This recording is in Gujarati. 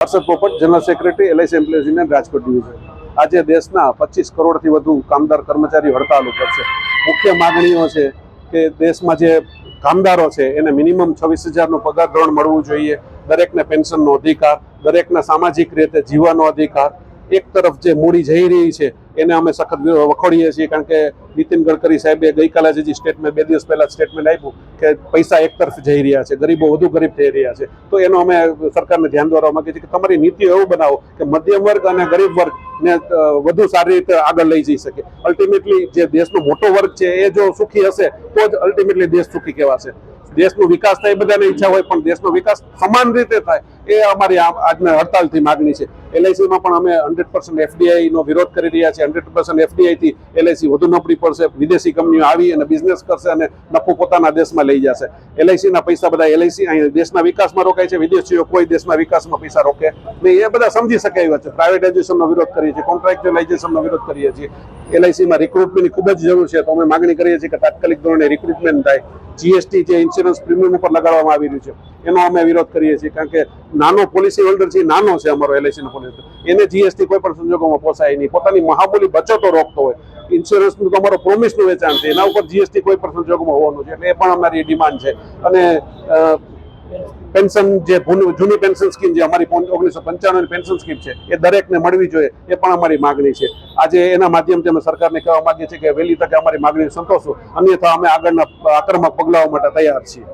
હર્ષદ પોપટ, general secretary LIC employees union Rajkot division. આજે દેશના 25 કરોડથી વધુ કામદાર કર્મચારીઓ હડતાલ ઉપર છે। મુખ્ય માગણીઓ છે કે દેશમાં જે કામદારો છે એને મિનિમમ 26,000નો પગાર ધોરણ મળવું જોઈએ, દરેકને પેન્શનનો અધિકાર, દરેકના સામાજિક રીતે જીવવાનો અધિકાર। એક તરફ જે મૂડી જઈ રહી છે એને અમે સખત વખોડીએ છીએ, કારણ કે નીતિન ગડકરી સાહેબે ગઈકાલે જ સ્ટેટમેન્ટ 2 દિવસ પહેલા સ્ટેટમેન્ટ આપ્યું કે પૈસા એક તરફ જઈ રહ્યા છે, ગરીબો વધુ ગરીબ થઈ રહ્યા છે। તો એનો અમે સરકારને ધ્યાન દોરવા માંગીએ છીએ કે તમારી નીતિઓ એવું બનાવો કે મધ્યમ વર્ગ અને ગરીબ વર્ગને વધુ સારી રીતે આગળ લઈ જઈ શકે। અલ્ટિમેટલી જે દેશનો મોટો વર્ગ છે એ જો સુખી હશે તો જ અલ્ટિમેટલી દેશ સુખી કહેવાશે। દેશનો વિકાસ થાય બધાને ઈચ્છા હોય, પણ દેશનો વિકાસ સમાન રીતે થાય એ અમારી આજના હડતાલથી માગણી છે। LICમાં પણ અમે 100% FDI નો વિરોધ કરી રહ્યા છીએ। 100% FDI થી LIC વધુ નબળી પડશે, વિદેશી કંપનીઓ આવી અને બિઝનેસ કરશે અને નફો પોતાના દેશમાં લઈ જશે। LICના પૈસા બધા LIC અહીં દેશના વિકાસમાં રોકાય છે, વિદેશીઓ કોઈ દેશના વિકાસમાં પૈસા રોકે નહીં, એ બધા સમજી શકાય એવા છે। પ્રાઇવેટાઇઝેશનનો વિરોધ કરીએ છીએ, કોન્ટ્રાક્ચ્યુઅલાઇઝેશનનો વિરોધ કરીએ છીએ। LICમાં રિક્રુટમેન્ટની ખૂબ જ જરૂર છે, તો અમે માગણી કરીએ છીએ કે તાત્કાલિક ધોરણે રિક્રુટમેન્ટ થાય। GST જે ઇન્સ્યોરન્સ પ્રીમિયમ ઉપર લગાડવામાં આવી રહ્યું છે એનો અમે વિરોધ કરીએ છીએ, કારણ કે નાનો પોલિસી હોલ્ડર છે, નાનો છે અમારો LICનો પોલિસી, એને GST કોઈ પણ સંજોગોમાં પોસાય નહીં। પોતાની મહામૂલી બચતો રોકતો હોય, ઇન્સ્યોરન્સનું તો અમારો પ્રોમિસનું વેચાણ છે, એના ઉપર GST કોઈ પણ સંજોગોમાં હોવાનું છે, એટલે એ પણ અમારી ડિમાન્ડ છે। અને પેન્શન જે જૂની પેન્શન સ્કીમ જે અમારી 1995ની પેન્શન સ્કીમ છે એ દરેકને મળવી જોઈએ, એ પણ અમારી માગણી છે। આજે એના માધ્યમથી અમે સરકારને કહેવા માંગીએ છીએ કે વહેલી તકે અમારી માગણી સંતોષો, અન્યથા અમે આગળના આક્રમક પગલાઓ માટે તૈયાર છીએ।